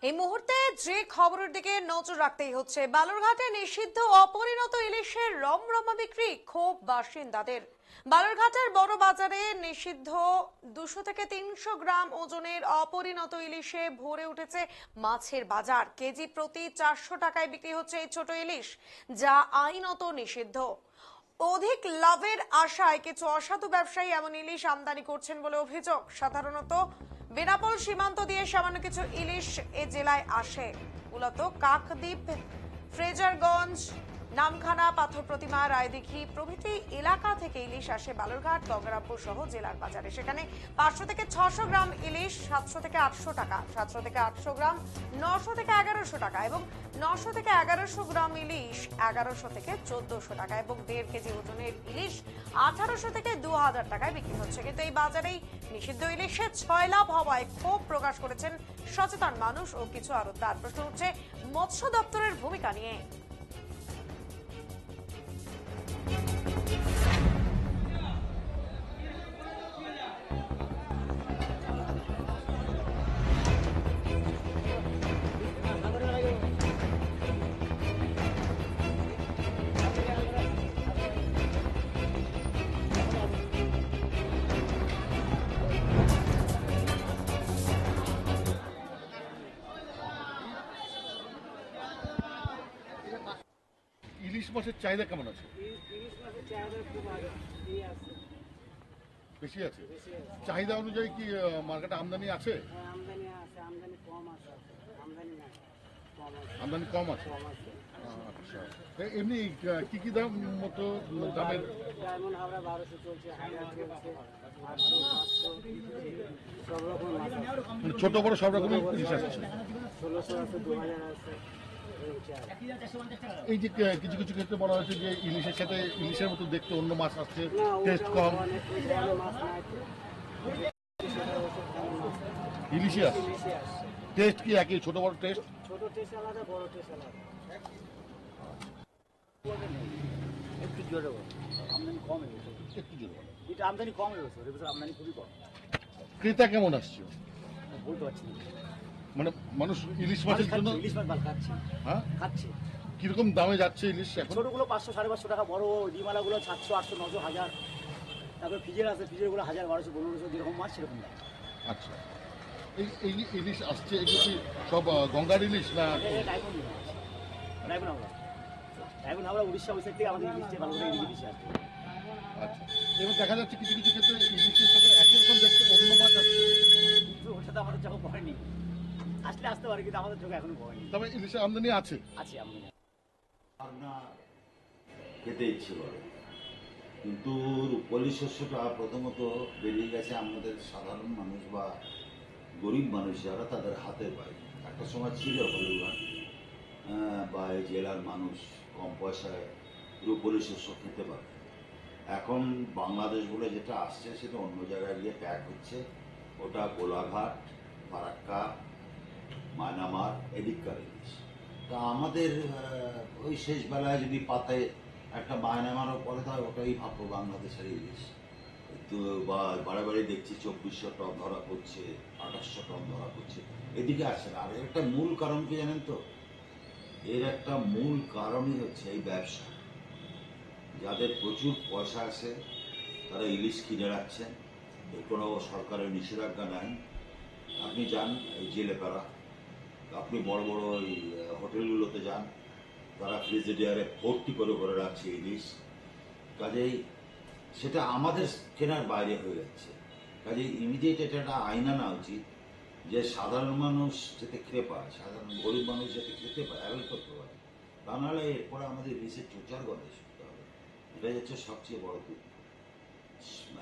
এই মুহূর্তে যে খবরের দিকে নজর রাখতেই হচ্ছে, বালুরঘাটে নিষিদ্ধ অপরিণত ইলিশের রমরমা বিক্রি, ক্ষোভ বাসিন্দাদের। বালুরঘাটের বড় বাজারে নিষিদ্ধ 200 থেকে 300 গ্রাম ওজনের অপরিণত ইলিশে ভরে উঠেছে মাছের বাজার। কেজি প্রতি 400 টাকায় বিক্রি হচ্ছে এই ছোট ইলিশ, যা আইনত নিষিদ্ধ। অধিক লাভের আশায় কিছু অসাধু ব্যবসায়ী এমন ইলিশ আমদানি করছেন বলে অভিযোগ। সাধারণত বেনাপোল সীমান্ত দিয়ে সামান্য কিছু ইলিশ এ জেলায় আসে। মূলত কাকদ্বীপ, ফ্রেজারগঞ্জ, নামখানা, পাথর প্রতিমা, রায়দিঘি প্রভৃতি এলাকা থেকে ইলিশ আসে বালুরঘাট, গঙ্গারামপুর সহ জেলার বাজারে। সেখানে 500 থেকে 600 গ্রাম ইলিশ 700 থেকে 800 টাকা, 700 থেকে 800 গ্রাম 900 থেকে 1100 টাকা এবং 900 থেকে 1100 গ্রাম ইলিশ 1100 থেকে 1400 টাকা এবং 1.5 কেজি ওজনের ইলিশ 1800 থেকে 2000 টাকায় বিক্রি হচ্ছে। কিন্তু এই বাজারেই নিষিদ্ধ ইলিশে 6 লাভ হওয়ায় ক্ষোভ প্রকাশ করেছেন সচেতন মানুষ ও কিছু আড়তদার। প্রশ্ন উঠছে মৎস্য দপ্তরের ভূমিকা নিয়ে। ইলিশ মাছের চাহিদা কেমন আছে? ইলিশ মাছের চাহিদা খুব বেশি আছে। চাহিদা অনুযায়ী কি মার্কেটে আমদানি আছে? আমদানি আছে, আমদানি কম আছে, আমদানি নাই, কম আছে। আমদানি কম আছে। আচ্ছা, এমনি কি কি দাম মতো দামের? ডায়মন্ড হাবড়া 1200 চলছে, 1000 চলছে, 800, 700 সব রকম মাছ আছে। ছোট বড় সব রকমের ইলিশ আছে। 1600 আছে, 2000 আছে। এই যে কিছু কিছু ক্ষেত্রে বলা হয়েছে যে ইলিশের সাথে ইলিশের মতো দেখতে অন্য মাছ আসছে, টেস্ট কম। ইলিশে আসছে, টেস্ট কি একই? ছোট বড় টেস্ট? ছোট টেস্ট আলাদা, বড় টেস্ট আলাদা। একটু জোরে বলো, আমদানি কম হয়ে গেছে। একটু জোরে বলো। এটা আমদানি কম হয়ে গেছে, এবছর আমদানি খুবই কম। ক্রেতা কেমন আসছে বলতে পারছি না। মানে মানুষ ইলিশ মাছের জন্য ইলিশ মাছ ভালো খাচ্ছে। হ্যাঁ, খাচ্ছে। কিরকম দামে যাচ্ছে ইলিশ এখন? ছোটগুলো 500 550 টাকা, বড় ডিমালাগুলো 700 800 900 1000। তারপরে ফ্রিজের আছে, ফ্রিজেরগুলো 1000 1200 1500, যেরকম মাছ সেরকম দাম। আচ্ছা, এই ইলিশ আসছে এগুলো কি সব গঙ্গার ইলিশ না? ডায়মন্ড হাবড়া উড়িষ্যা, ওই সাইড থেকে আমাদের ইলিশটা ভালো করে ইলিশ আসছে। আচ্ছা, এবার দেখা যাচ্ছে কিছু কিছু ক্ষেত্রে ইলিশের সাথে একই রকম দেখতে অন্য মাছ আসছে। কিন্তু ওর সাথে আমাদের চোখে পড়েনি, আসলে আসতে পারে, কিন্তু আমাদের চোখে এখনো পড়েনি। তবে ইলিশের আমদানি আছে। আছে আমদানি। না খেতে ইচ্ছে করে, কিন্তু রূপালী শস্যটা প্রথমত বেরিয়ে গেছে আমাদের সাধারণ মানুষ বা গরিব মানুষ যারা, তাদের হাতে পায়। একটা সময় ছিল বালুরঘাট বা এই জেলার মানুষ কম পয়সায় রূপালী শস্য খেতে পারে। এখন বাংলাদেশ বলে যেটা আসছে সেটা অন্য জায়গায় গিয়ে প্যাক হচ্ছে। ওটা গোলাঘাট, ফারাক্কা, মায়ানমার এদিককার ইলিশ। তা আমাদের ওই শেষ বেলায় যদি পাতায় একটা মায়ানমারও পরে, তাহলে ওটাই ভাববো বাংলাদেশের ইলিশ। তো বাড়াবাড়ি দেখছি 2400 টন ধরা পড়ছে, 2800 টন ধরা পড়ছে, এদিকে আসছে না। আর একটা মূল কারণ কি জানেন তো? এর একটা মূল কারণই হচ্ছে এই ব্যবসা। যাদের প্রচুর পয়সা আছে তারা ইলিশ কিনে রাখছেন, এর কোনো সরকারের নিষেধাজ্ঞা নাই। আপনি যান এই জেলেপাড়া, আপনি বড় বড় ওই হোটেলগুলোতে যান, তারা ফ্রিজিডিয়ারে ভর্তি করে করে রাখছে ইলিশ। কাজেই সেটা আমাদের কেনার বাইরে হয়ে যাচ্ছে। কাজেই ইমিডিয়েট এটা একটা আইন আনা উচিত যে সাধারণ মানুষ যাতে খেতে পায়, সাধারণ গরিব মানুষ যাতে খেতে পায়, অ্যাভেল করতে পারে। তা নাহলে এরপরে আমাদের ইলিশের চোচার গন্ধ শুনতে হবে। এটাই হচ্ছে সবচেয়ে বড় দুঃখ।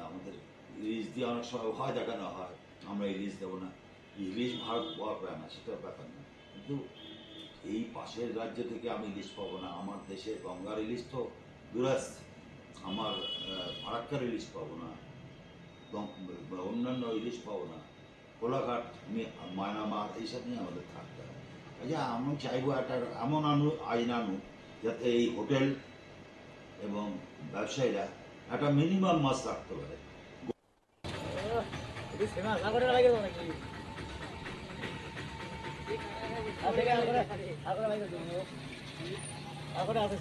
আমাদের ইলিশ দিয়ে অনেক সময় ভয় দেখানো হয়, আমরা ইলিশ দেবো না। ইলিশ ভারত পাওয়া পায় না সেটার ব্যাপার না, কিন্তু এই পাশের রাজ্য থেকে আমি ইলিশ পাবো না। আমার দেশের গঙ্গার ইলিশ তো দূরাস্ত, আমার ফারাক্কার ইলিশ পাবো না, অন্যান্য ইলিশ পাবো না, কোলাঘাট, মায়ানমার এইসব নিয়ে আমাদের থাকতে হবে। আমি চাইবো একটা এমন আইন আনুক যাতে এই হোটেল এবং ব্যবসায়ীরা একটা মিনিমাম মাছ রাখতে পারে। এটা সেনা না করে লাগে নাকি? আর থেকে আর করে আছে